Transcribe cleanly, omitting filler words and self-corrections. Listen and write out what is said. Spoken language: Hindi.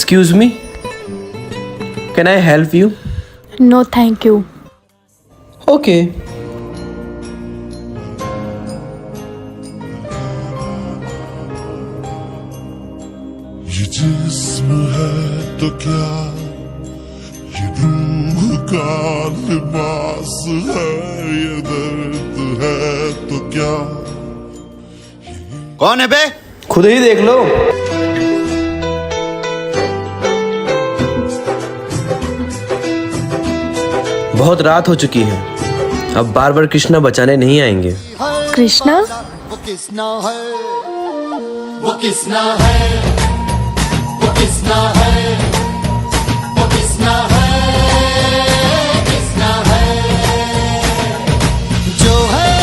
Excuse me? Can I help you? No, thank you. Okay. ये जिस्म है तो क्या, ये रूह का लिबास है, ये दर्द है तो क्या। कौन है बे? खुद ही देख लो। बहुत रात हो चुकी है, अब बार बार कृष्णा बचाने नहीं आएंगे। कृष्णा? वो किसना है, वो किसना है, वो किसना है।